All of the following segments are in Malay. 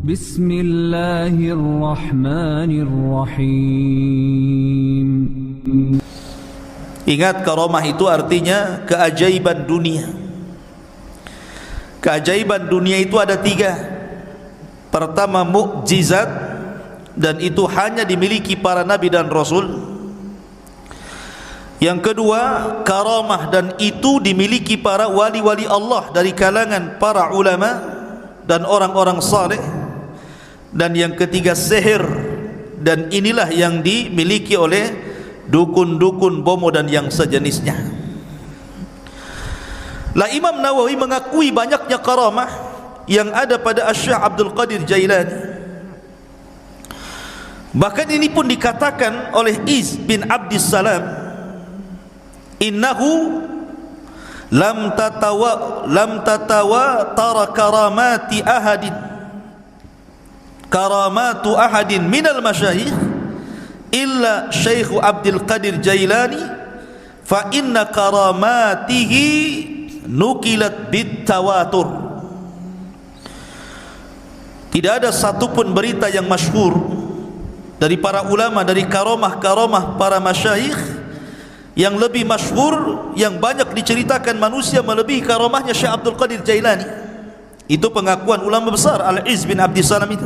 Bismillahirrahmanirrahim. Ingat, karamah itu artinya keajaiban dunia. Keajaiban dunia itu ada 3. Pertama, mukjizat, dan itu hanya dimiliki para nabi dan rasul. Yang kedua, karamah, dan itu dimiliki para wali-wali Allah dari kalangan para ulama dan orang-orang saleh. Dan yang ketiga, sihir, dan inilah yang dimiliki oleh dukun-dukun, bomo dan yang sejenisnya. Lah, Imam Nawawi mengakui banyaknya karamah yang ada pada Syekh Abdul Qadir Jailani. Bahkan ini pun dikatakan oleh Iz bin Abdissalam, innahu lam tatawa tara karamatu ahadin minal masyayikh illa Syekh Abdul Qadir Jailani, fa inna karamatihi nukilat bitawatur. Tidak ada satupun berita yang masyhur dari para ulama dari karamah-karamah para masyayikh yang lebih masyhur, yang banyak diceritakan manusia melebihi karamahnya Syekh Abdul Qadir Jailani. Itu pengakuan ulama besar Al-Iz bin Abdissalam itu.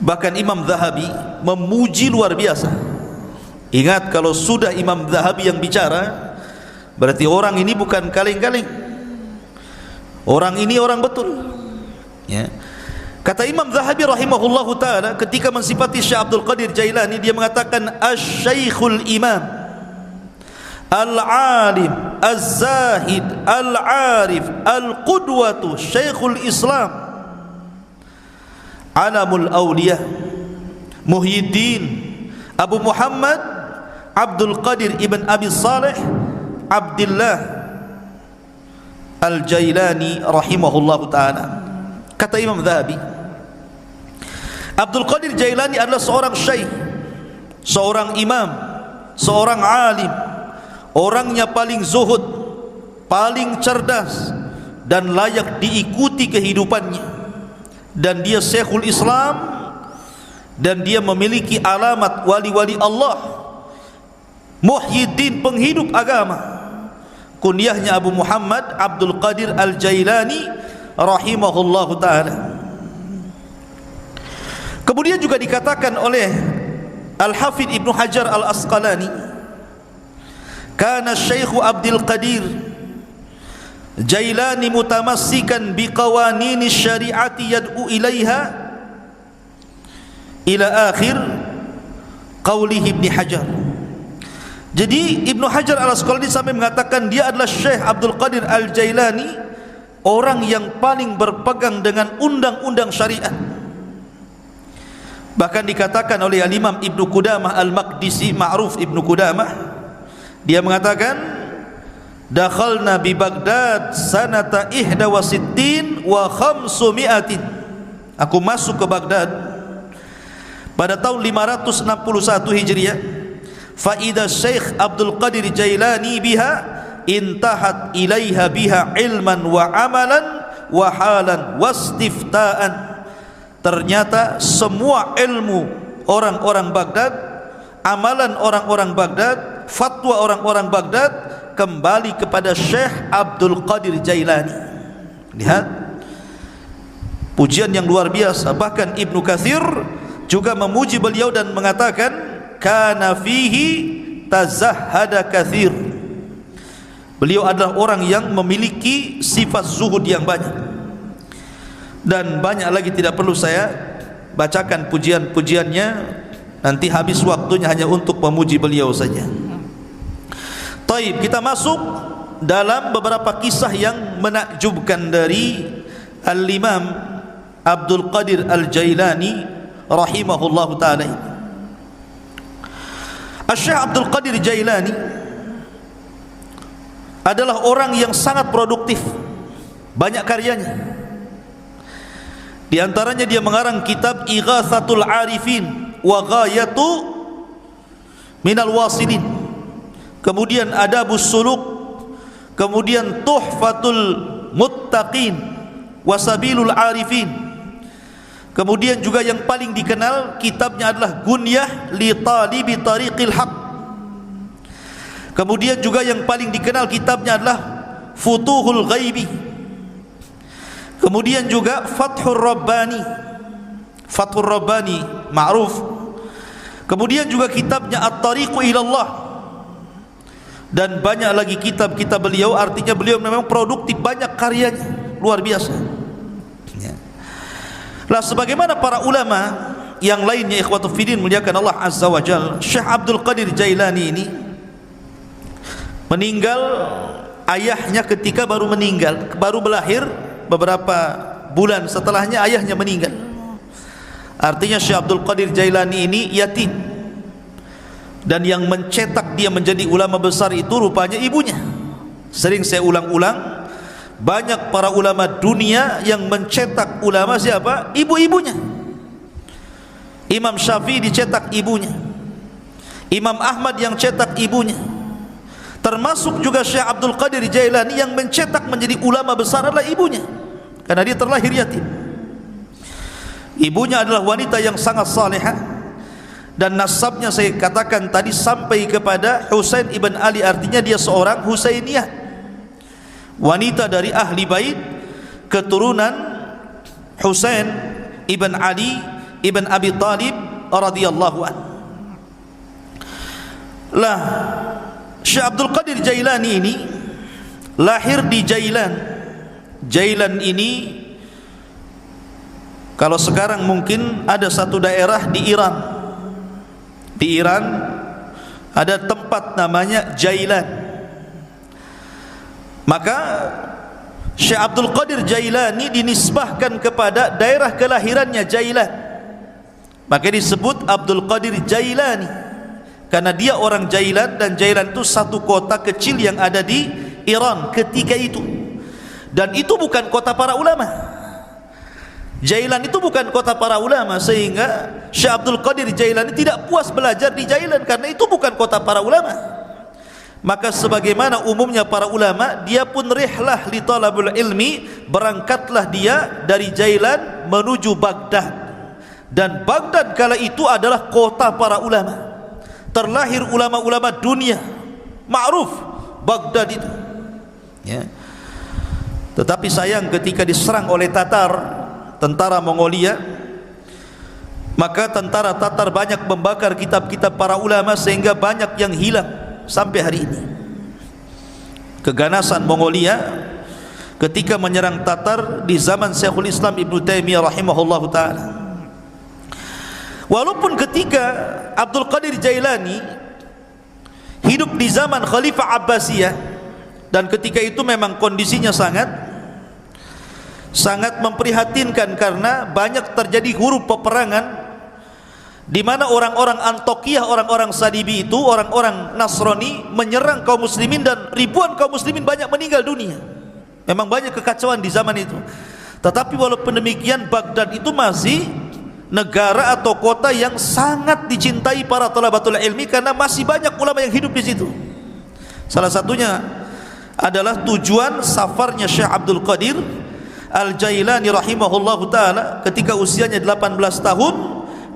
Bahkan Imam Zahabi memuji luar biasa. Ingat, kalau sudah Imam Zahabi yang bicara, berarti orang ini bukan kaleng-kaleng. Orang ini orang betul. Ya. Kata Imam Zahabi rahimahullahu ta'ala ketika mensifati Syekh Abdul Qadir Jailani, dia mengatakan Asy-Syaikhul Imam Al-Alim Az-Zahid Al-Arif Al-Qudwatu Syekhul Islam Alamul Awliya Muhyiddin Abu Muhammad Abdul Qadir Ibn Abi Saleh Abdullah Al-Jailani rahimahullahu ta'ala. Kata Imam Zahabi, Abdul Qadir Jailani adalah seorang syekh, seorang imam, seorang alim, orangnya paling zuhud, paling cerdas, dan layak diikuti kehidupannya. Dan dia Syekhul Islam, dan dia memiliki alamat wali-wali Allah, Muhyiddin, penghidup agama. Kunyahnya Abu Muhammad Abdul Qadir Al-Jailani rahimahullahu ta'ala. Kemudian juga dikatakan oleh Al-Hafidh Ibnu Hajar Al-Asqalani, kana Syekh Abdul Qadir Jailani mutamassikan biqawanini syariati yad'u ilaiha ila akhir qawlihi Ibnu Hajar. Jadi Ibnu Hajar Al-Asqalani sampai mengatakan dia adalah Syekh Abdul Qadir Al-Jailani, orang yang paling berpegang dengan undang-undang syariat. Bahkan dikatakan oleh Al-Imam Ibnu Qudamah Al-Maqdisi, ma'ruf Ibnu Qudamah, dia mengatakan dakhalna bi Baghdad sanata 61 wa 500. Aku masuk ke Baghdad pada tahun 561 Hijriah. Fa idza Syekh Abdul Qadir Jailani biha intahat ilaiha biha ilman wa amalan wa halan wastiftaan. Ternyata semua ilmu orang-orang Baghdad, amalan orang-orang Baghdad, fatwa orang-orang Baghdad kembali kepada Syekh Abdul Qadir Jailani. Lihat pujian yang luar biasa. Bahkan Ibnu Katsir juga memuji beliau dan mengatakan kana fihi tazahhada katsir. Beliau adalah orang yang memiliki sifat zuhud yang banyak. Dan banyak lagi tidak perlu saya bacakan pujian-pujiannya, nanti habis waktunya hanya untuk memuji beliau saja. Taib, kita masuk dalam beberapa kisah yang menakjubkan dari Al-Imam Abdul Qadir Al-Jailani rahimahullahu ta'ala. Syekh Abdul Qadir Jailani adalah orang yang sangat produktif, banyak karyanya. Di antaranya dia mengarang kitab Ighatsatul Arifin wa Ghayatu Minal Wasilin, kemudian Adabus Suluk, kemudian Tuhfatul Muttaqin wa Sabilul Arifin, Kemudian juga yang paling dikenal kitabnya adalah Gunyah li Talibi Tariqil Haq. Kemudian juga yang paling dikenal kitabnya adalah Futuhul Ghaibi. Kemudian juga Fathur Rabbani, Fathur Rabbani ma'ruf. Kemudian juga kitabnya At-Tariqu Ilallah. Dan banyak lagi kitab-kitab beliau. Artinya beliau memang produktif, banyak karyanya, luar biasa. Lah sebagaimana para ulama yang lainnya, ikhwatu fiddin muliakan Allah Azza wa Jalla, Syekh Abdul Qadir Jailani ini meninggal, ayahnya ketika baru meninggal, baru melahir beberapa bulan setelahnya ayahnya meninggal. Artinya Syekh Abdul Qadir Jailani ini yatim, dan yang mencetak dia menjadi ulama besar itu rupanya ibunya. Sering saya ulang-ulang, banyak para ulama dunia yang mencetak ulama siapa? Ibu-ibunya. Imam Syafi'i dicetak ibunya, Imam Ahmad yang cetak ibunya. Termasuk juga Syekh Abdul Qadir Jailani yang mencetak menjadi ulama besar adalah ibunya, karena dia terlahir yatim. Ibunya adalah wanita yang sangat salihah, dan nasabnya saya katakan tadi sampai kepada Husain ibn Ali. Artinya dia seorang Husainiyah, wanita dari ahli bait, keturunan Husain ibn Ali ibn Abi Talib radhiyallahu anhu. Lah Syekh Abdul Qadir Jailani ini lahir di Jailan. Jailan ini kalau sekarang mungkin ada satu daerah di Iran. Di Iran ada tempat namanya Jailan. Maka Syekh Abdul Qadir Jailani dinisbahkan kepada daerah kelahirannya Jailan. Maka disebut Abdul Qadir Jailani, karena dia orang Jailan, dan Jailan itu satu kota kecil yang ada di Iran ketika itu. Dan itu bukan kota para ulama. Jailan itu bukan kota para ulama, sehingga Syekh Abdul Qadir Jailani tidak puas belajar di Jailan karena itu bukan kota para ulama. Maka sebagaimana umumnya para ulama, dia pun rihlah li talabul ilmi, berangkatlah dia dari Jailan menuju Baghdad. Dan Baghdad kala itu adalah kota para ulama. Terlahir ulama-ulama dunia, ma'ruf Baghdad itu, ya. Tetapi sayang ketika diserang oleh Tatar, tentara Mongolia, maka tentara Tatar banyak membakar kitab-kitab para ulama sehingga banyak yang hilang sampai hari ini. Keganasan Mongolia ketika menyerang Tatar di zaman Syekhul Islam Ibnu Taimiyah rahimahullahu taala. Walaupun ketika Abdul Qadir Jailani hidup di zaman Khalifah Abbasiyah, dan ketika itu memang kondisinya sangat memprihatinkan karena banyak terjadi huru peperangan, di mana orang-orang Antokiyah, orang-orang Salibi itu, orang-orang Nasrani menyerang kaum muslimin, dan ribuan kaum muslimin banyak meninggal dunia. Memang banyak kekacauan di zaman itu. Tetapi walaupun demikian, Baghdad itu masih negara atau kota yang sangat dicintai para talabatul ilmi karena masih banyak ulama yang hidup di situ. Salah satunya adalah tujuan safarnya Syekh Abdul Qadir Al-Jailani rahimahullahu taala ketika usianya 18 tahun.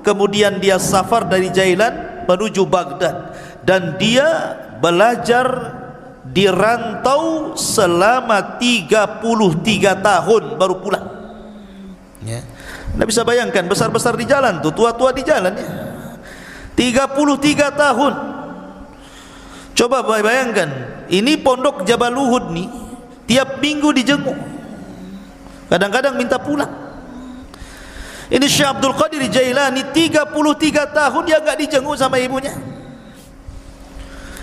Kemudian dia safar dari Jailan menuju Baghdad, dan dia belajar di rantau selama 33 tahun baru pulang, ya. Anda bisa bayangkan, besar-besar di jalan tuh, tua-tua di jalan, ya. 33 tahun. Coba bayangkan, ini pondok Jabal Uhud nih, tiap minggu dijenguk, kadang-kadang minta pulang. Ini Syekh Abdul Qadir Jailani 33 tahun dia enggak dijenguk sama ibunya.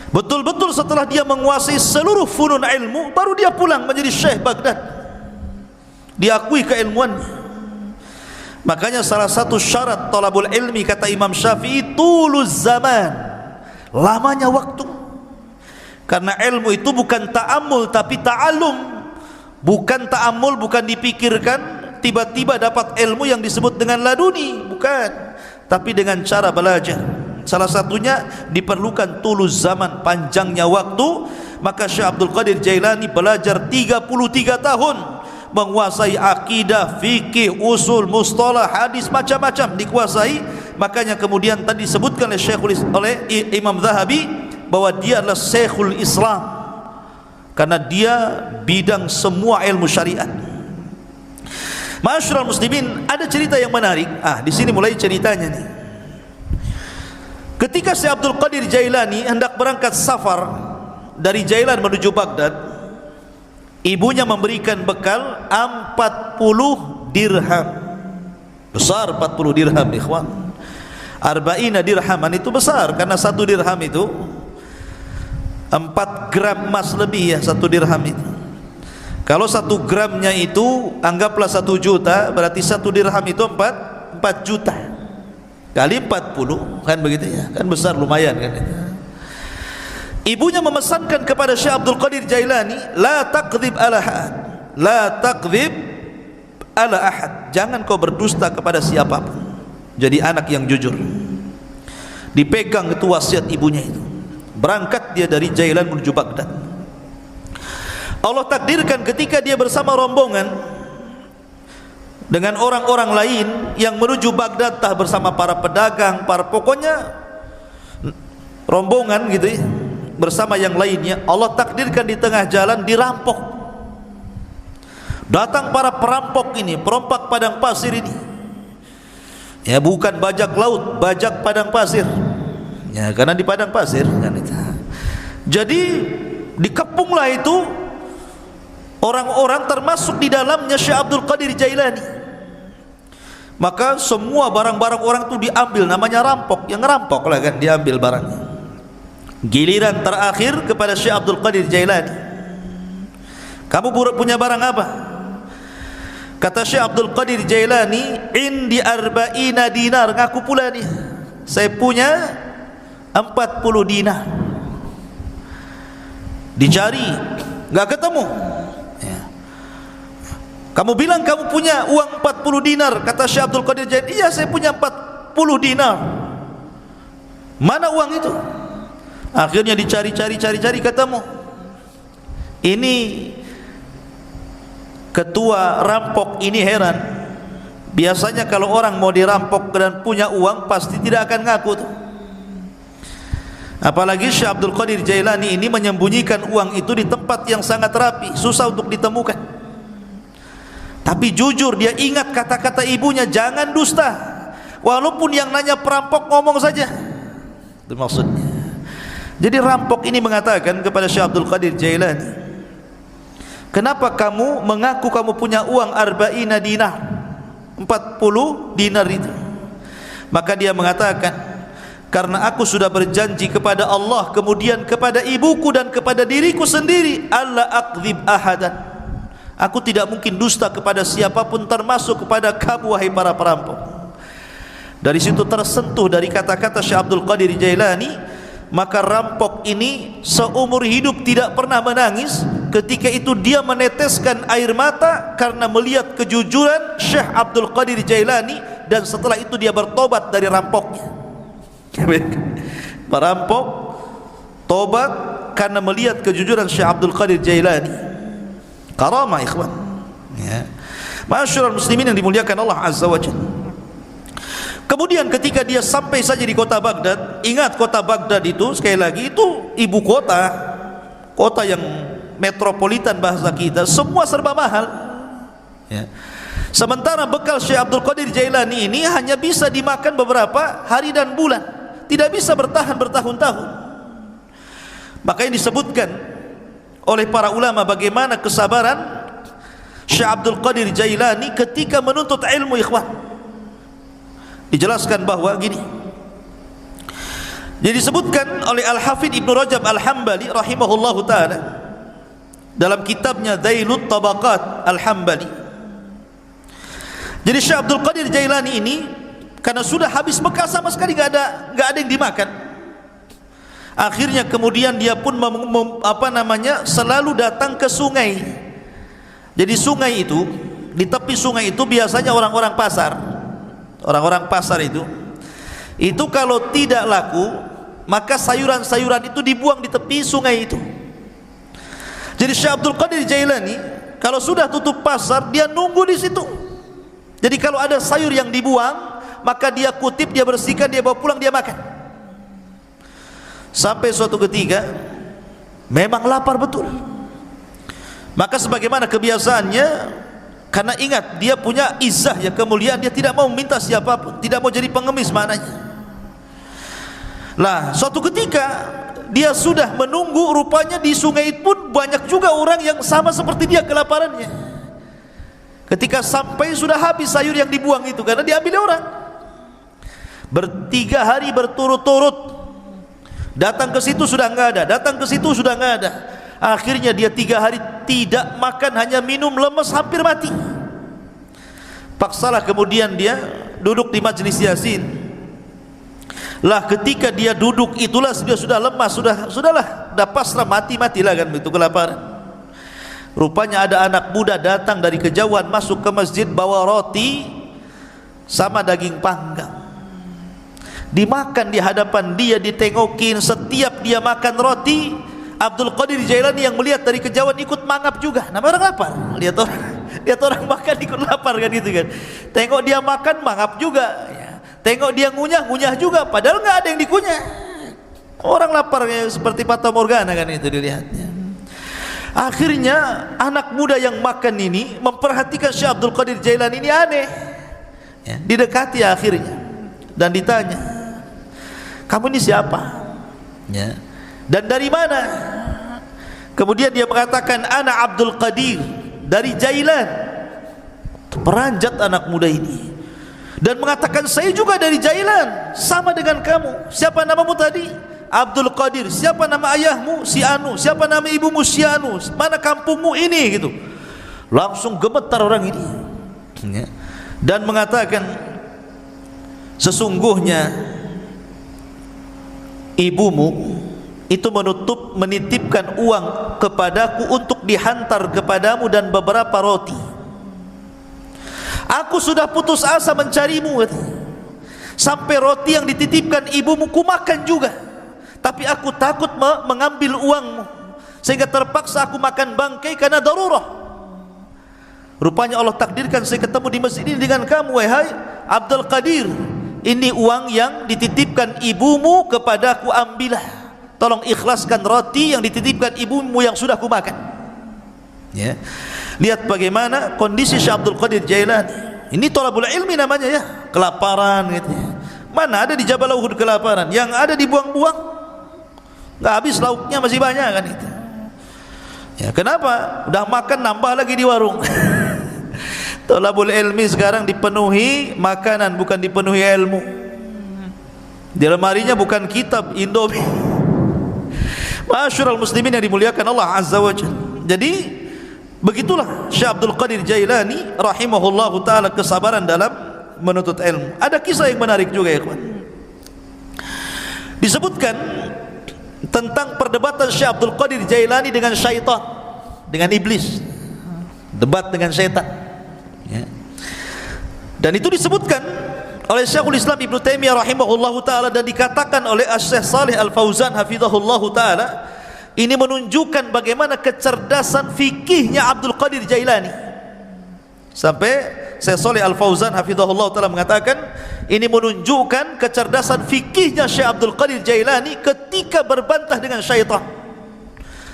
Betul-betul setelah dia menguasai seluruh funun ilmu, baru dia pulang menjadi Syekh Baghdad, diakui keilmuannya. Makanya salah satu syarat talabul ilmi kata Imam Syafi'i, tuluz zaman, lamanya waktu. Karena ilmu itu bukan ta'ammul tapi ta'allum. Bukan ta'ammul, bukan dipikirkan tiba-tiba dapat ilmu yang disebut dengan laduni, bukan, tapi dengan cara belajar. Salah satunya diperlukan tuluz zaman, panjangnya waktu. Maka Syekh Abdul Qadir Jailani belajar 33 tahun menguasai akidah, fikih, usul, mustalah, hadis, macam-macam dikuasai. Makanya kemudian tadi disebutkan oleh Imam Zahabi bahwa dia adalah Syekhul Islam, karena dia bidang semua ilmu syariat. Ma'asyiral muslimin, ada cerita yang menarik. Di sini mulai ceritanya nih. Ketika Syekh Abdul Qadir Jailani hendak berangkat safar dari Jailan menuju Baghdad, ibunya memberikan bekal 40 dirham. Besar 40 dirham, ikhwan. Arba'ina dirhaman itu besar, karena 1 dirham itu 4 gram emas lebih ya, 1 dirham itu. Kalau 1 gramnya itu anggaplah 1 juta, berarti 1 dirham itu 4 juta kali 40, kan begitu ya, kan besar, lumayan kan itu. Ibunya memesankan kepada Syekh Abdul Qadir Jailani, la taqdzib ala ahad, la taqdzib ala ahad, jangan kau berdusta kepada siapapun, jadi anak yang jujur. Dipegang itu wasiat ibunya itu. Berangkat dia dari Jailan menuju Baghdad. Allah takdirkan ketika dia bersama rombongan dengan orang-orang lain yang menuju Baghdad, tah bersama para pedagang, para pokoknya rombongan gitu ya, bersama yang lainnya, Allah takdirkan di tengah jalan dirampok. Datang para perampok ini, perompak padang pasir ini. Ya, bukan bajak laut, bajak padang pasir. Ya, karena di padang pasir kan itu. Jadi dikepunglah itu orang-orang, termasuk di dalamnya Syekh Abdul Qadir Jailani. Maka semua barang-barang orang itu diambil, namanya rampok. Yang ngerampok lah kan, diambil barangnya. Giliran terakhir kepada Syekh Abdul Qadir Jailani. Kamu punya barang apa? Kata Syekh Abdul Qadir Jailani, indi arba'ina dinar. Ngaku pula nih, saya punya 40 dinar. Dicari, nggak ketemu. Ya. Kamu bilang kamu punya uang 40 dinar. Kata Syekh Abdul Qadir Jailani, iya saya punya 40 dinar. Mana uang itu? Akhirnya dicari, ketemu. Ini ketua rampok ini heran. Biasanya kalau orang mau dirampok dan punya uang, pasti tidak akan ngaku tuh. Apalagi Syekh Abdul Qadir Jailani ini menyembunyikan uang itu di tempat yang sangat rapi, susah untuk ditemukan. Tapi jujur dia ingat kata-kata ibunya, jangan dusta. Walaupun yang nanya perampok ngomong saja. Itu maksudnya. Jadi rampok ini mengatakan kepada Syekh Abdul Qadir Jailani, kenapa kamu mengaku kamu punya uang arba'ina dinar, 40 dinar itu? Maka dia mengatakan, karena aku sudah berjanji kepada Allah, kemudian kepada ibuku dan kepada diriku sendiri, alla aqdzib ahadan, aku tidak mungkin dusta kepada siapapun, termasuk kepada kamu wahai para perampok. Dari situ tersentuh dari kata-kata Syekh Abdul Qadir Jailani. Maka rampok ini seumur hidup tidak pernah menangis. Ketika itu dia meneteskan air mata karena melihat kejujuran Syekh Abdul Qadir Jailani, dan setelah itu dia bertobat dari rampoknya. Perampok tobat karena melihat kejujuran Syekh Abdul Qadir Jailani. Karamah ikhwan ya. Ma'asyiral muslimin yang dimuliakan Allah Azza wa Jalla. Kemudian ketika dia sampai saja di kota Baghdad, ingat kota Baghdad itu sekali lagi itu ibu kota, kota yang metropolitan bahasa kita, semua serba mahal ya. Sementara bekal Syekh Abdul Qadir Jailani ini hanya bisa dimakan beberapa hari dan bulan, tidak bisa bertahan bertahun-tahun. Makanya disebutkan oleh para ulama bagaimana kesabaran Syekh Abdul Qadir Jailani ketika menuntut ilmu, ikhwan. Dijelaskan bahwa gini, jadi disebutkan oleh Al-Hafidh Ibnu Rajab Al-Hambali rahimahullahu ta'ala dalam kitabnya Dhailut Tabaqat Al-Hambali. Jadi Syekh Abdul Qadir Jailani ini karena sudah habis bekal sama sekali, nggak ada yang dimakan. Akhirnya kemudian dia pun selalu datang ke sungai. Jadi sungai itu, di tepi sungai itu biasanya orang-orang pasar. Orang-orang pasar itu kalau tidak laku, maka sayuran-sayuran itu dibuang di tepi sungai itu. Jadi Syekh Abdul Qadir Jailani Kalau sudah tutup pasar, dia nunggu di situ. Jadi kalau ada sayur yang dibuang, maka dia kutip, dia bersihkan, dia bawa pulang, dia makan. Sampai suatu ketika memang lapar betul. Maka sebagaimana kebiasaannya, karena ingat dia punya izzah, ya kemuliaan, dia tidak mau minta siapapun, tidak mau jadi pengemis maknanya. Lah, suatu ketika dia sudah menunggu, rupanya di sungai pun banyak juga orang yang sama seperti dia kelaparannya. Ketika sampai sudah habis sayur yang dibuang itu, karena diambil orang. 3 hari berturut-turut datang ke situ sudah enggak ada, datang ke situ sudah enggak ada. Akhirnya dia 3 hari tidak makan, hanya minum, lemes, hampir mati. Paksalah kemudian dia duduk di majlis Yasin. Lah ketika dia duduk itulah dia sudah lemas, sudahlah, dah pasrah, matilah kan itu kelaparan. Rupanya ada anak muda datang dari kejauhan masuk ke masjid bawa roti sama daging panggang. Dimakan di hadapan dia, ditengokin. Setiap dia makan roti, Abdul Qadir Jailani yang melihat dari kejauhan ikut mangap juga. Nama orang lapar. Lihat orang makan ikut lapar kan gitu kan. Tengok dia makan mangap juga. Tengok dia ngunyah juga. Padahal nggak ada yang dikunyah. Orang lapar seperti Fata Morgana kan itu dilihatnya. Akhirnya anak muda yang makan ini memperhatikan Syekh Abdul Qadir Jailani ini aneh. Didekati akhirnya dan ditanya, kamu ini siapa? Dan dari mana? Kemudian dia mengatakan, ana Abdul Qadir dari Jailan. Peranjat anak muda ini dan mengatakan, saya juga dari Jailan, sama dengan kamu. Siapa namamu tadi? Abdul Qadir. Siapa nama ayahmu? Si Anu. Siapa nama ibumu? Si Anu. Mana kampungmu? Ini gitu. Langsung gemetar orang ini dan mengatakan, sesungguhnya ibumu itu menitipkan uang kepadaku untuk dihantar kepadamu dan beberapa roti. Aku sudah putus asa mencarimu, sampai roti yang dititipkan ibumu ku makan juga, tapi aku takut mengambil uangmu, sehingga terpaksa aku makan bangkai karena darurah. Rupanya Allah takdirkan saya ketemu di masjid ini dengan kamu, wahai Abdul Qadir. Ini uang yang dititipkan ibumu kepadaku, ambillah. Tolong ikhlaskan roti yang dititipkan ibumu yang sudah ku makan. Ya. Lihat bagaimana kondisi Syekh Abdul Qadir Jailani. Ini thalabul ilmi namanya ya, kelaparan gitu. Mana ada di Jabal Uhud kelaparan, yang ada dibuang-buang. Enggak habis lauknya masih banyak kan itu. Ya, kenapa? Udah makan nambah lagi di warung. Thalabul ilmi sekarang dipenuhi makanan, bukan dipenuhi ilmu. Di lemarinya bukan kitab, Indomie. Ma'asyiral muslimin yang dimuliakan Allah Azza wa Jalla. Jadi begitulah Syekh Abdul Qadir Jailani rahimahullahu taala, kesabaran dalam menuntut ilmu. Ada kisah yang menarik juga ya kawan. Disebutkan tentang perdebatan Syekh Abdul Qadir Jailani dengan syaitan, dengan iblis. Debat dengan syaitan. Ya. Dan itu disebutkan oleh Syekhul Islam Ibnu Taimiyah rahimahullahu taala dan dikatakan oleh Syekh Shalih Al Fauzan hafizahullahu taala, ini menunjukkan bagaimana kecerdasan fikihnya Abdul Qadir Jailani. Sampai Syekh Shalih Al Fauzan hafizahullahu taala mengatakan, ini menunjukkan kecerdasan fikihnya Syekh Abdul Qadir Jailani ketika berbantah dengan syaitan.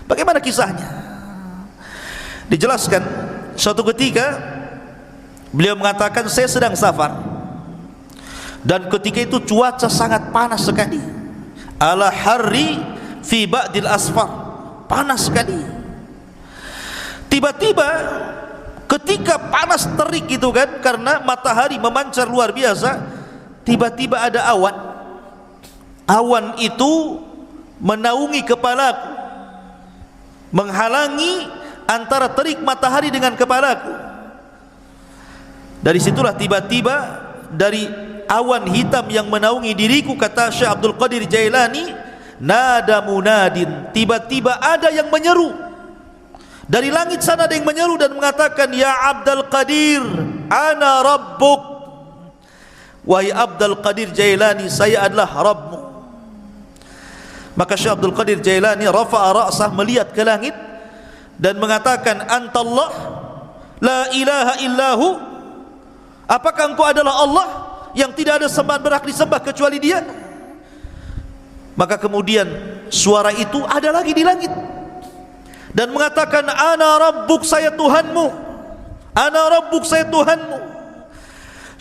Bagaimana kisahnya? Dijelaskan suatu ketika beliau mengatakan, saya sedang safar dan ketika itu cuaca sangat panas sekali, ala harri fi ba'dil asfar, panas sekali. Tiba-tiba ketika panas terik gitu kan, karena matahari memancar luar biasa, tiba-tiba ada awan. Awan itu menaungi kepalaku, menghalangi antara terik matahari dengan kepalaku. Dari situlah tiba-tiba dari awan hitam yang menaungi diriku, kata Syekh Abdul Qadir Jailani, nada munadin, tiba-tiba ada yang menyeru dari langit sana, ada yang menyeru dan mengatakan, ya Abdul Qadir, ana rabbuk. Wahai Abdul Qadir Jailani, saya adalah Rabbmu. Maka Syekh Abdul Qadir Jailani rafa'a ra'sah, melihat ke langit dan mengatakan, antallah, la ilaha illahu, apakah engkau adalah Allah yang tidak ada sembahan berhak disembah kecuali Dia? Maka kemudian suara itu ada lagi di langit dan mengatakan, ana rabbuk, saya Tuhanmu, ana rabbuk, saya Tuhanmu.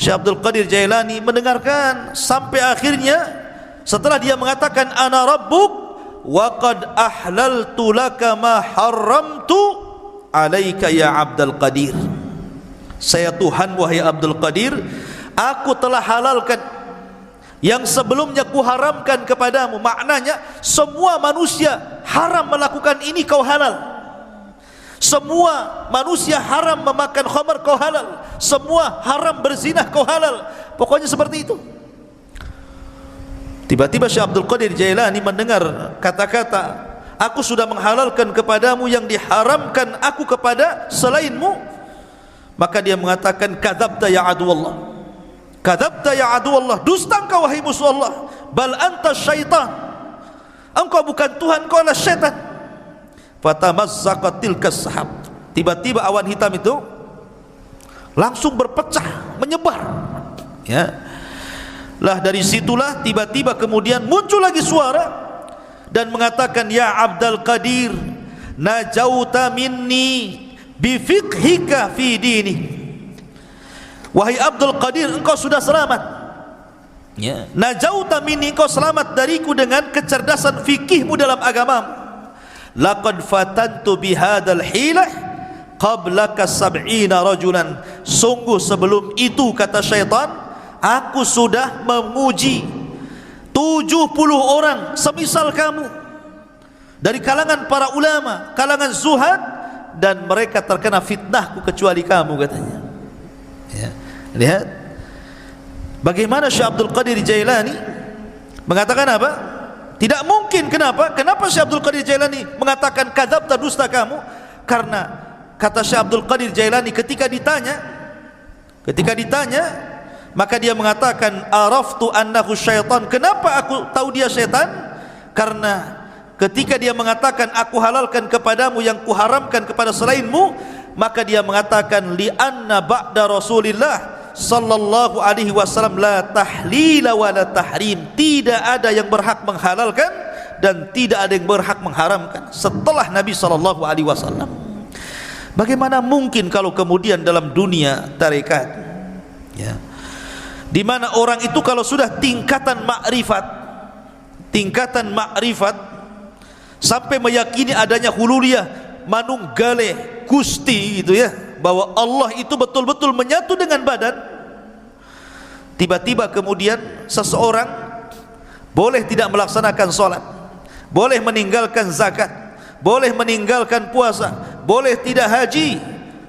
Syekh Abdul Qadir Jailani mendengarkan sampai akhirnya, setelah dia mengatakan ana rabbuk wa qad ahlaltu laka ma haramtu alaika ya Abdul Qadir, saya Tuhan wahai Abdul Qadir, aku telah halalkan yang sebelumnya kuharamkan kepadamu. Maknanya semua manusia haram melakukan ini, kau halal. Semua manusia haram memakan khamar, kau halal. Semua haram berzinah, kau halal. Pokoknya seperti itu. Tiba-tiba Syekh Abdul Qadir Jailani mendengar kata-kata, aku sudah menghalalkan kepadamu yang diharamkan aku kepada selainmu. Maka dia mengatakan, kadzabta ya aduwallah, kadzabta ya aduwallah, dusta engkau wahai musuh Allah, bal anta syaitan, engkau bukan Tuhan, engkau adalah syaitan. Fatamazzaqat tilkas sahab, tiba-tiba awan hitam itu langsung berpecah, menyebar, ya. Lah dari situlah tiba-tiba kemudian muncul lagi suara dan mengatakan, ya Abdul Qadir, najauta minni bifiqhika fi dini, wahai Abdul Qadir, engkau sudah selamat, ya. Najauta minni, engkau selamat dariku dengan kecerdasan fikihmu dalam agamamu. Laqad fatantu bihadzal hilah qablaka 70 rajulan, sungguh sebelum itu, kata syaitan, aku sudah menguji 70 orang semisal kamu dari kalangan para ulama, kalangan zuhad, dan mereka terkena fitnahku kecuali kamu, katanya, ya. Lihat bagaimana Syekh Abdul Qadir Jailani mengatakan apa? Tidak mungkin. Kenapa? Kenapa Syekh Abdul Qadir Jailani mengatakan kadzabta, dusta kamu? Karena kata Syekh Abdul Qadir Jailani, ketika ditanya maka dia mengatakan, araftu annahu syaitan. Kenapa aku tahu dia syaitan? Karena ketika dia mengatakan aku halalkan kepadamu yang kuharamkan kepada selainmu, maka dia mengatakan, li anna ba'da Rasulillah sallallahu alaihi wasallam la tahlila wa la tahrim, tidak ada yang berhak menghalalkan dan tidak ada yang berhak mengharamkan setelah Nabi sallallahu alaihi wasallam. Bagaimana mungkin kalau kemudian dalam dunia tarekat, ya, di mana orang itu kalau sudah tingkatan makrifat sampai meyakini adanya hululiyah, manunggaleh, gusti, gitu ya, bahwa Allah itu betul-betul menyatu dengan badan, tiba-tiba kemudian seseorang boleh tidak melaksanakan sholat, boleh meninggalkan zakat, boleh meninggalkan puasa, boleh tidak haji,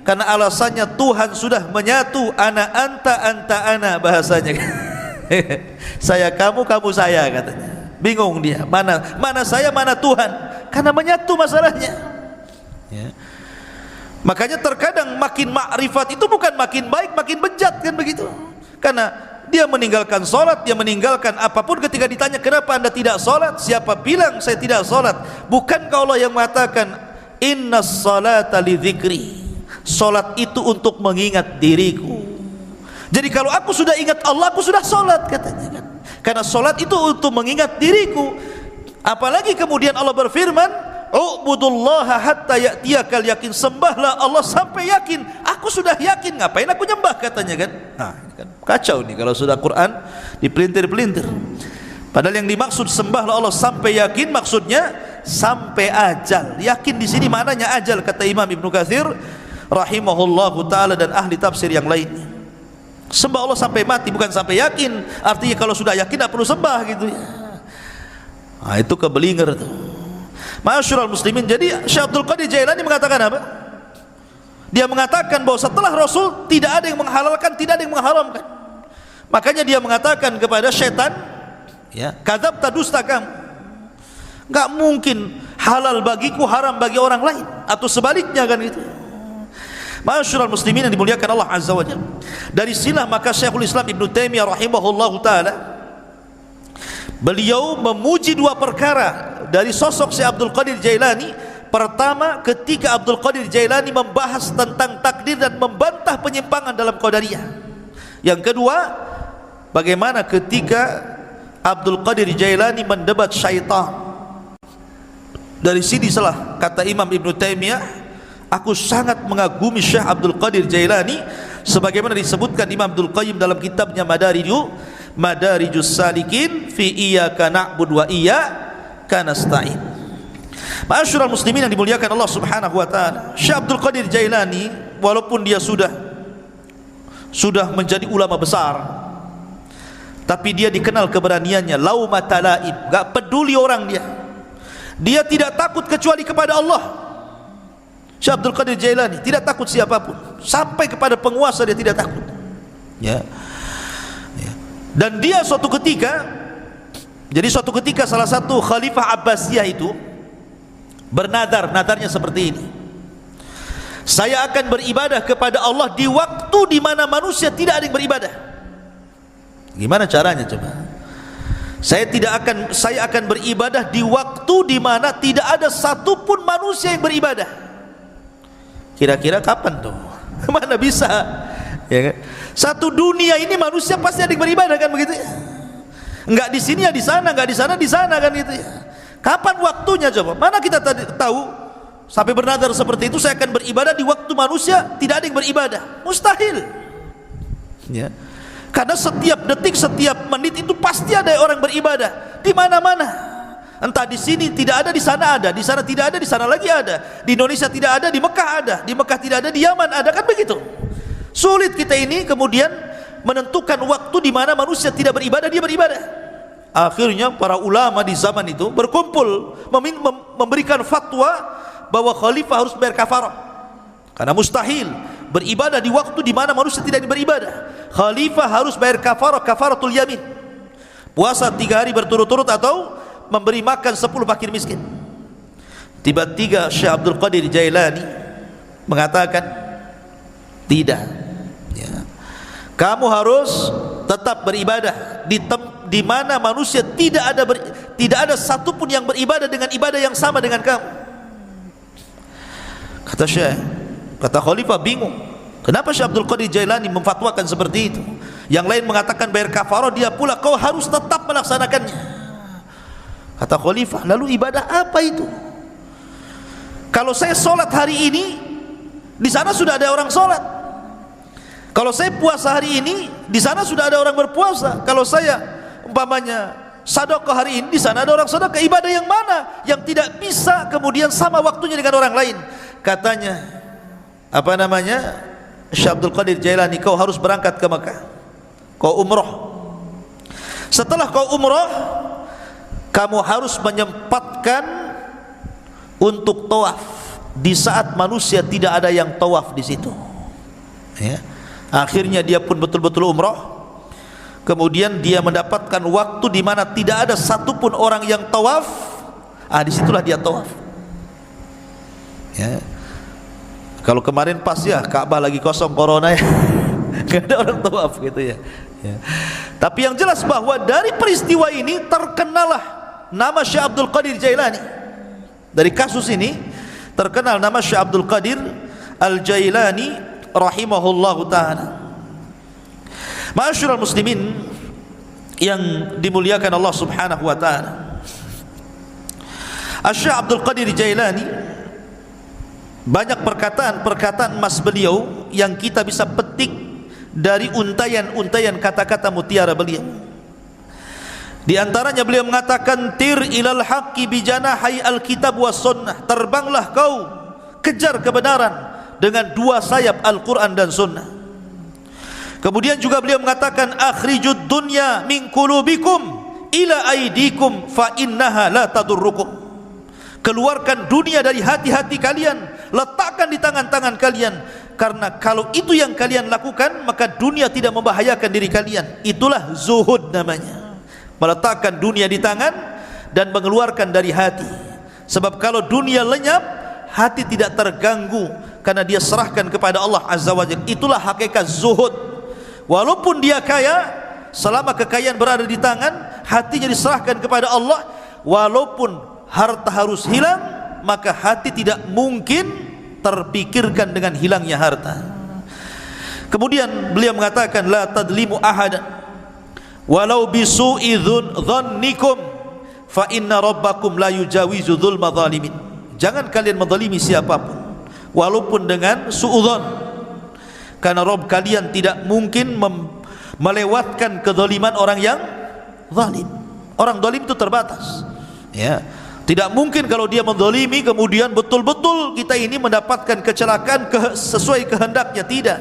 karena alasannya Tuhan sudah menyatu, ana anta anta ana, bahasanya. Saya kamu, kamu saya, katanya. Bingung dia, mana saya, mana Tuhan, karena menyatu masalahnya, ya. Makanya terkadang makin makrifat itu bukan makin baik, makin bejat, kan begitu. Karena dia meninggalkan sholat, dia meninggalkan apapun. Ketika ditanya, kenapa anda tidak sholat? Siapa bilang saya tidak sholat? Bukankah Allah yang mengatakan, inna sholata li dzikri, sholat itu untuk mengingat diriku. Jadi kalau aku sudah ingat Allah, aku sudah sholat, katanya, kan? Karena sholat itu untuk mengingat diriku. Apalagi kemudian Allah berfirman, u'budullaha hatta ya'tiyakal yakin, sembahlah Allah sampai yakin. Aku sudah yakin, ngapain aku nyembah, katanya, kan? Nah, ini kan kacau nih kalau sudah Quran dipelintir-pelintir. Padahal yang dimaksud sembahlah Allah sampai yakin, maksudnya sampai ajal. Yakin di sini maknanya ajal, kata Imam Ibnu Katsir rahimahullahu taala dan ahli tafsir yang lainnya. Sembah Allah sampai mati, bukan sampai yakin. Artinya kalau sudah yakin tidak perlu sembah, gitu ya. Nah, itu kebelinger tuh. Ma'asyiral muslimin, jadi Syekh Abdul Qadir Jailani mengatakan apa? Dia mengatakan bahwa setelah Rasul tidak ada yang menghalalkan, tidak ada yang mengharamkan. Makanya dia mengatakan kepada syaitan, ya, kadzabta, dusta kamu. Enggak mungkin halal bagiku, haram bagi orang lain, atau sebaliknya, kan gitu. Ma'asyiral muslimin yang dimuliakan Allah Azza wa Jalla. Dari sinilah maka Syekhul Islam Ibnu Taimiyah rahimahullahu taala, beliau memuji dua perkara dari sosok Syekh Abdul Qadir Jailani Pertama, ketika Abdul Qadir Jailani membahas tentang takdir dan membantah penyimpangan dalam Qadariyah. Yang kedua, bagaimana ketika Abdul Qadir Jailani mendebat syaitan. Dari sini salah kata Imam Ibn Taimiyah, aku sangat mengagumi Syekh Abdul Qadir Jailani, sebagaimana disebutkan Imam Abdul Qayyim dalam kitabnya Madarijus Salikin fi iyyaka na'budu wa iyyaka nasta'in. Ma'asyiral muslimin yang dimuliakan Allah Subhanahu wa taala, Syekh Abdul Qadir Jailani walaupun dia sudah menjadi ulama besar, tapi dia dikenal keberaniannya, laumata laim, enggak peduli orang dia. Dia tidak takut kecuali kepada Allah. Syekh Abdul Qadir Jailani tidak takut siapapun, sampai kepada penguasa dia tidak takut. Ya. Dan dia suatu ketika salah satu Khalifah Abbasiyah itu bernadar, nadarnya seperti ini: saya akan beribadah kepada Allah di waktu di mana manusia tidak ada yang beribadah. Gimana caranya coba? Saya akan beribadah di waktu di mana tidak ada satupun manusia yang beribadah. Kira-kira kapan tuh? Mana bisa? Ya kan? Satu dunia ini manusia pasti ada yang beribadah, kan begitu ya? Enggak di sini ya di sana, enggak di sana di sana, kan gitu ya. Kapan waktunya coba? Mana kita tahu sampai bernadar seperti itu, saya akan beribadah di waktu manusia tidak ada yang beribadah. Mustahil. Ya. Karena setiap detik, setiap menit itu pasti ada orang beribadah di mana-mana. Entah di sini tidak ada, di sana ada, di sana tidak ada, di sana lagi ada. Di Indonesia tidak ada, di Mekah ada, di Mekah tidak ada, di Yaman ada, kan begitu. Sulit kita ini kemudian menentukan waktu di mana manusia tidak beribadah, dia beribadah. Akhirnya para ulama di zaman itu berkumpul memberikan fatwa bahwa khalifah harus bayar kafarah, karena mustahil beribadah di waktu di mana manusia tidak beribadah. Khalifah harus bayar kafarah, kafaratul yamin, puasa 3 hari berturut-turut atau memberi makan 10 fakir miskin. Tiba-tiba Syekh Abdul Qadir Jailani mengatakan, tidak ya, kamu harus tetap beribadah di mana manusia tidak ada satupun yang beribadah dengan ibadah yang sama dengan kamu. Kata Khalifah bingung, kenapa Syekh Abdul Qadir Jailani memfatwakan seperti itu? Yang lain mengatakan bayar kafarah, dia pula kau harus tetap melaksanakannya. Kata Khalifah, lalu ibadah apa itu? Kalau saya sholat hari ini, di sana sudah ada orang sholat. Kalau saya puasa hari ini, di sana sudah ada orang berpuasa. Kalau saya umpamanya sedekah hari ini, di sana ada orang sedekah. Ibadah yang mana yang tidak bisa kemudian sama waktunya dengan orang lain? Katanya, Syekh Abdul Qadir Jailani, kau harus berangkat ke Mekah, kau umroh. Setelah kau umroh, kamu harus menyempatkan untuk tawaf di saat manusia tidak ada yang tawaf di situ. Ya. Akhirnya dia pun betul-betul umroh. Kemudian dia mendapatkan waktu di mana tidak ada satupun orang yang tawaf. Disitulah dia tawaf. Ya. Kalau kemarin pas ya Ka'bah lagi kosong corona ya, nggak ada orang tawaf gitu ya. Ya. Tapi yang jelas bahwa dari peristiwa ini terkenalah nama Syekh Abdul Qadir Jailani. Dari kasus ini terkenal nama Syekh Abdul Qadir Al-Jailani rahimahullahu ta'ala. Ma'asyiral muslimin yang dimuliakan Allah Subhanahu wa ta'ala, Syekh Abdul Qadir Jailani banyak perkataan emas beliau yang kita bisa petik dari untayan-untayan kata-kata mutiara beliau. Di antaranya beliau mengatakan, tir ilal haqqi bijanahi alkitab was sunnah, terbanglah kau kejar kebenaran dengan 2 sayap Al-Quran dan Sunnah. Kemudian juga beliau mengatakan, akhrijud dunya min qulubikum ila aidikum fa innaha la tadurrukum. Keluarkan dunia dari hati-hati kalian, letakkan di tangan-tangan kalian, karena kalau itu yang kalian lakukan maka dunia tidak membahayakan diri kalian. Itulah zuhud namanya, meletakkan dunia di tangan dan mengeluarkan dari hati. Sebab kalau dunia lenyap, hati tidak terganggu karena dia serahkan kepada Allah Azza wa Jalla. Itulah hakikat zuhud. Walaupun dia kaya, selama kekayaan berada di tangan, hatinya diserahkan kepada Allah. Walaupun harta harus hilang, maka hati tidak mungkin terpikirkan dengan hilangnya harta. Kemudian beliau mengatakan, la tadlimu ahadan walau bisu'i dhannikum fa inna rabbakum la yujawizu dzulma zalimin. Jangan kalian menzalimi siapapun walaupun dengan suudzon, karena Rabb kalian tidak mungkin melewatkan kezaliman orang yang zalim. Orang zalim itu terbatas, ya. Tidak mungkin kalau dia menzalimi kemudian betul-betul kita ini mendapatkan kecelakaan sesuai kehendaknya, tidak.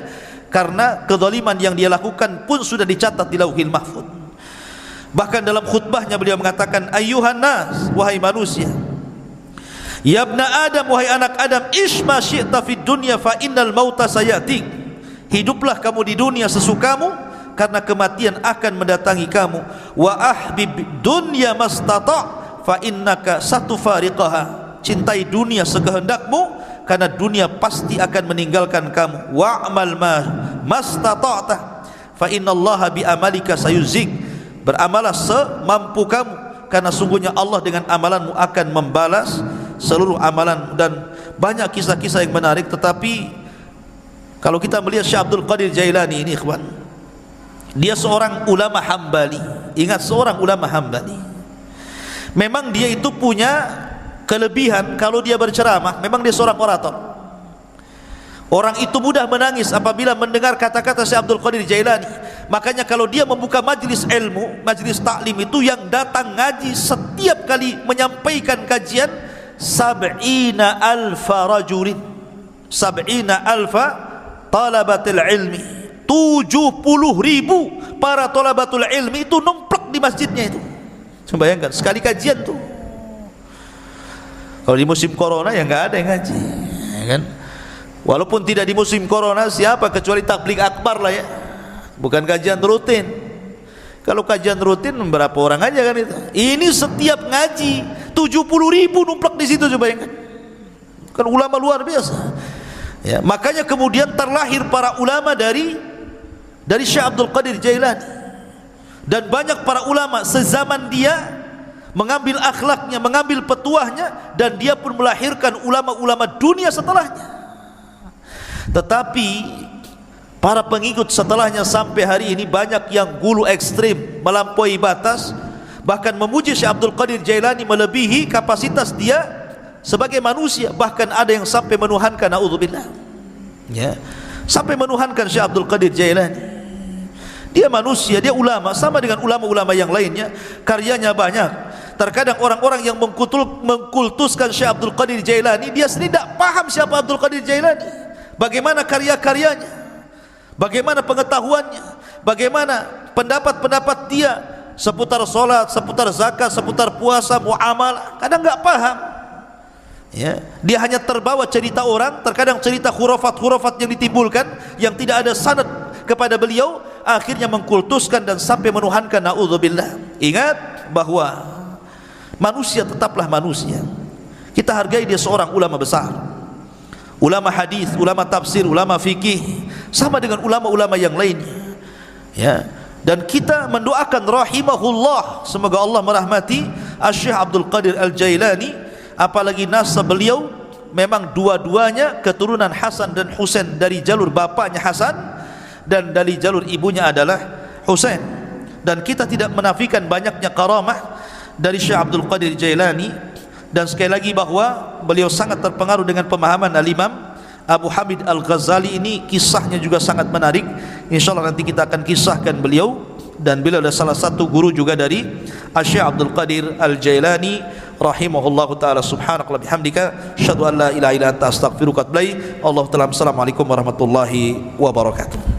Karena kezaliman yang dia lakukan pun sudah dicatat di Lauhil Mahfuz. Bahkan dalam khutbahnya beliau mengatakan, ayyuhan nas, wahai manusia, ya ibna Adam, wahai anak Adam, ish ma syi'ta fid dunya fa innal mauta sayatik. Hiduplah kamu di dunia sesukamu, karena kematian akan mendatangi kamu. Wa ahbib dunya mastata' fa innaka satufariqaha. Cintai dunia sekehendakmu, karena dunia pasti akan meninggalkan kamu. Wa'mal mastata'ta fa innallaha bi amalika sayuzik. Beramalah semampu kamu, karena sungguhnya Allah dengan amalanmu akan membalas seluruh amalan. Dan banyak kisah-kisah yang menarik, tetapi kalau kita melihat Syekh Abdul Qadir Jailani ini, ikhwan, dia seorang ulama Hambali. Ingat, seorang ulama Hambali. Memang dia itu punya kelebihan, kalau dia berceramah, memang dia seorang orator. Orang itu mudah menangis apabila mendengar kata-kata Syekh Abdul Qadir Jailani. Makanya kalau dia membuka majlis ilmu, majlis taklim itu, yang datang ngaji setiap kali menyampaikan kajian 70.000 rajulin, 70.000 talabatul ilmi, 70.000 para talabatul ilmi itu numplak di masjidnya itu. Coba bayangkan, sekali kajian tuh. Kalau di musim corona ya nggak ada yang ngaji, ya kan? Walaupun tidak di musim corona, siapa kecuali tabligh akbar lah ya, bukan kajian rutin. Kalau kajian rutin berapa orang aja kan itu. Ini setiap ngaji 70.000 numplak di situ, coba bayangkan. Kan ulama luar biasa. Ya, makanya kemudian terlahir para ulama dari Syekh Abdul Qadir Jailani. Dan banyak para ulama sezaman dia mengambil akhlaknya, mengambil petuahnya, dan dia pun melahirkan ulama-ulama dunia setelahnya. Tetapi para pengikut setelahnya sampai hari ini banyak yang gulu ekstrim, melampaui batas, bahkan memuji Syekh Abdul Qadir Jailani melebihi kapasitas dia sebagai manusia. Bahkan ada yang sampai menuhankan, naudzubillah, ya, sampai menuhankan Syekh Abdul Qadir Jailani. Dia manusia, dia ulama, sama dengan ulama-ulama yang lainnya, karyanya banyak. Terkadang orang-orang yang mengkultuskan Syekh Abdul Qadir Jailani, dia sendiri tidak paham siapa Abdul Qadir Jailani, bagaimana karya-karyanya, bagaimana pengetahuannya, bagaimana pendapat-pendapat dia seputar solat, seputar zakat, seputar puasa, muamalah. Kadang nggak paham, ya. Dia hanya terbawa cerita orang, terkadang cerita khurafat-khurafat yang ditimbulkan yang tidak ada sanad kepada beliau, akhirnya mengkultuskan dan sampai menuhankan, naudzubillah. Ingat bahwa manusia tetaplah manusia. Kita hargai dia seorang ulama besar, ulama hadis, ulama tafsir, ulama fikih, sama dengan ulama-ulama yang lainnya, ya. Dan kita mendoakan rahimahullah, semoga Allah merahmati Syekh Abdul Qadir Al-Jailani. Apalagi nasab beliau memang dua-duanya keturunan Hasan dan Husain, dari jalur bapaknya Hasan dan dari jalur ibunya adalah Husain. Dan kita tidak menafikan banyaknya karamah dari Syekh Abdul Qadir Jailani. Dan sekali lagi bahwa beliau sangat terpengaruh dengan pemahaman Al-Imam Abu Hamid Al-Ghazali. Ini kisahnya juga sangat menarik, insyaallah nanti kita akan kisahkan beliau. Dan beliau adalah salah satu guru juga dari Syekh Abdul Qadir Al-Jailani rahimahullahu taala. Subhanakallahumma bihamdika asyhadu an la ilaha illa anta astaghfiruka wa atubu ilaik. Allahu ta'ala. Assalamualaikum warahmatullahi wabarakatuh.